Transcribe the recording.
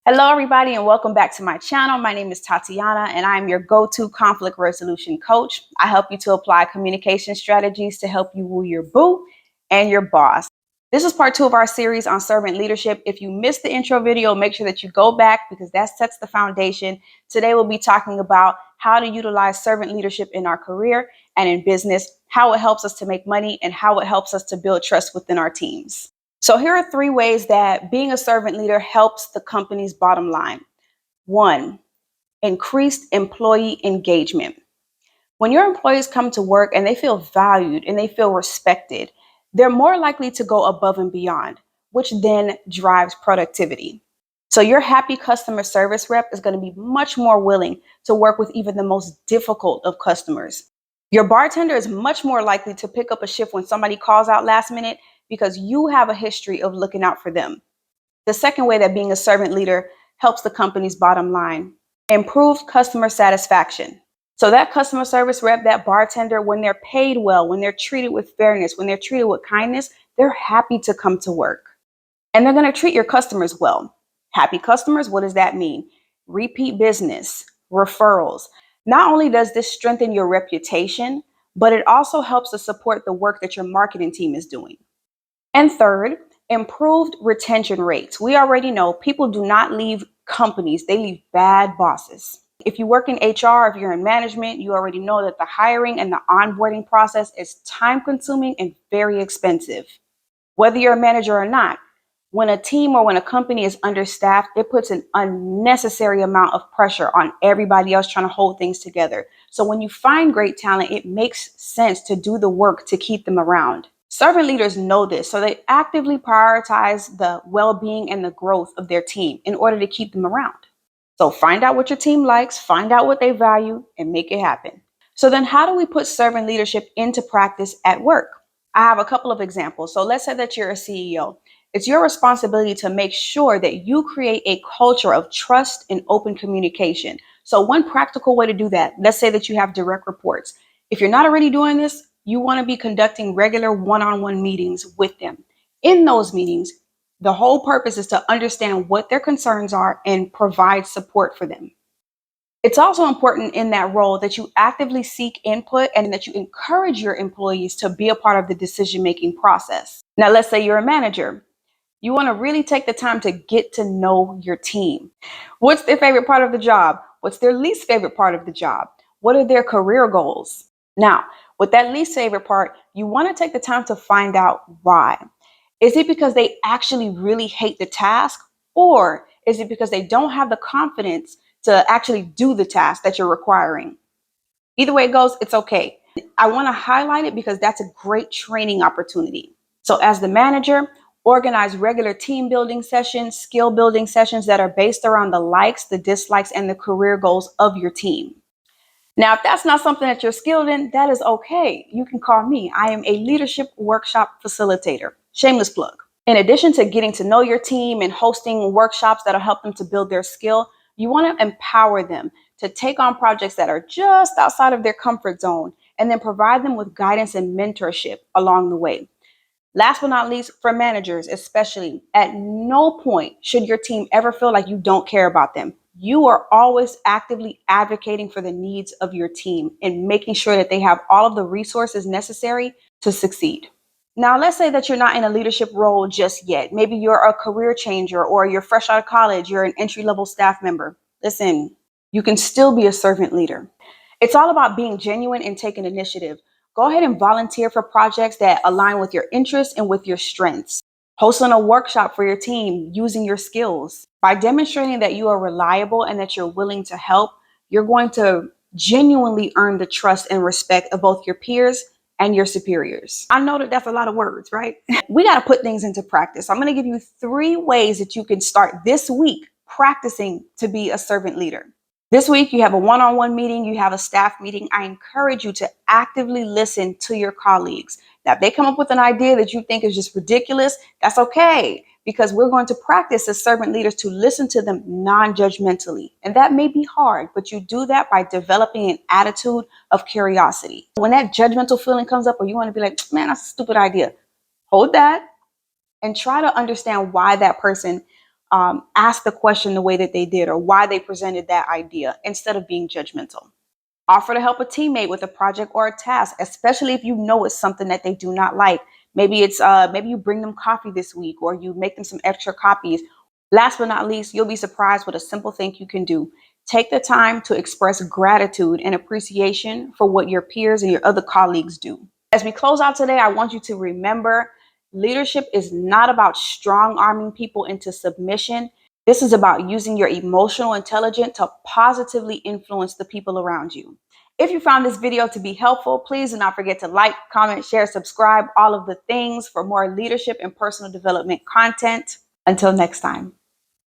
Hello, everybody, and welcome back to my channel. My name is Tatiana, and I'm your go-to conflict resolution coach. I help you to apply communication strategies to help you woo your boo and your boss. This is part 2 of our series on servant leadership. If you missed the intro video, make sure that you go back because that sets the foundation. Today, we'll be talking about how to utilize servant leadership in our career and in business, how it helps us to make money, and how it helps us to build trust within our teams. So here are 3 ways that being a servant leader helps the company's bottom line. 1, increased employee engagement. When your employees come to work and they feel valued and they feel respected, they're more likely to go above and beyond, which then drives productivity. So your happy customer service rep is going to be much more willing to work with even the most difficult of customers. Your bartender is much more likely to pick up a shift when somebody calls out last minute because you have a history of looking out for them. The second way that being a servant leader helps the company's bottom line: improved customer satisfaction. So that customer service rep, that bartender, when they're paid well, when they're treated with fairness, when they're treated with kindness, they're happy to come to work. And they're going to treat your customers well. Happy customers, what does that mean? Repeat business, referrals. Not only does this strengthen your reputation, but it also helps to support the work that your marketing team is doing. And third, improved retention rates. We already know people do not leave companies, they leave bad bosses. If you work in HR, if you're in management, you already know that the hiring and the onboarding process is time consuming and very expensive. Whether you're a manager or not, when a team or when a company is understaffed, it puts an unnecessary amount of pressure on everybody else trying to hold things together. So when you find great talent, it makes sense to do the work to keep them around. Servant leaders know this, so they actively prioritize the well-being and the growth of their team in order to keep them around. So find out what your team likes, find out what they value, and make it happen. So then how do we put servant leadership into practice at work? I have a couple of examples. So let's say that you're a CEO. It's your responsibility to make sure that you create a culture of trust and open communication. So one practical way to do that, let's say that you have direct reports. If you're not already doing this, you want to be conducting regular one-on-one meetings with them. In those meetings, the whole purpose is to understand what their concerns are and provide support for them. It's also important in that role that you actively seek input and that you encourage your employees to be a part of the decision-making process. Now, let's say you're a manager. You want to really take the time to get to know your team. What's their favorite part of the job? What's their least favorite part of the job? What are their career goals? Now, with that least favorite part, you want to take the time to find out why. Is it because they actually really hate the task? Or is it because they don't have the confidence to actually do the task that you're requiring? Either way it goes, it's okay. I want to highlight it because that's a great training opportunity. So as the manager, organize regular team building sessions, skill building sessions that are based around the likes, the dislikes, and the career goals of your team. Now, if that's not something that you're skilled in, that is okay. You can call me. I am a leadership workshop facilitator. Shameless plug. In addition to getting to know your team and hosting workshops that'll help them to build their skill, you want to empower them to take on projects that are just outside of their comfort zone and then provide them with guidance and mentorship along the way. Last but not least, for managers especially, at no point should your team ever feel like you don't care about them. You are always actively advocating for the needs of your team and making sure that they have all of the resources necessary to succeed. Now, let's say that you're not in a leadership role just yet. Maybe you're a career changer or you're fresh out of college, you're an entry-level staff member. Listen, you can still be a servant leader. It's all about being genuine and taking initiative. Go ahead and volunteer for projects that align with your interests and with your strengths. Hosting a workshop for your team using your skills. By demonstrating that you are reliable and that you're willing to help, you're going to genuinely earn the trust and respect of both your peers and your superiors. I know that that's a lot of words, right? We got to put things into practice. I'm going to give you 3 ways that you can start this week practicing to be a servant leader. This week, you have a one-on-one meeting, you have a staff meeting. I encourage you to actively listen to your colleagues. Now, if they come up with an idea that you think is just ridiculous, that's okay, because we're going to practice as servant leaders to listen to them non-judgmentally. And that may be hard, but you do that by developing an attitude of curiosity. When that judgmental feeling comes up or you want to be like, man, that's a stupid idea, hold that and try to understand why that person ask the question the way that they did or why they presented that idea instead of being judgmental. Offer to help a teammate with a project or a task, especially if you know it's something that they do not like. Maybe you bring them coffee this week or you make them some extra copies. Last but not least, you'll be surprised what a simple thing you can do. Take the time to express gratitude and appreciation for what your peers and your other colleagues do. As we close out today, I want you to remember leadership is not about strong arming people into submission. This is about using your emotional intelligence to positively influence the people around you. If you found this video to be helpful, please do not forget to like, comment, share, subscribe, all of the things for more leadership and personal development content. Until next time.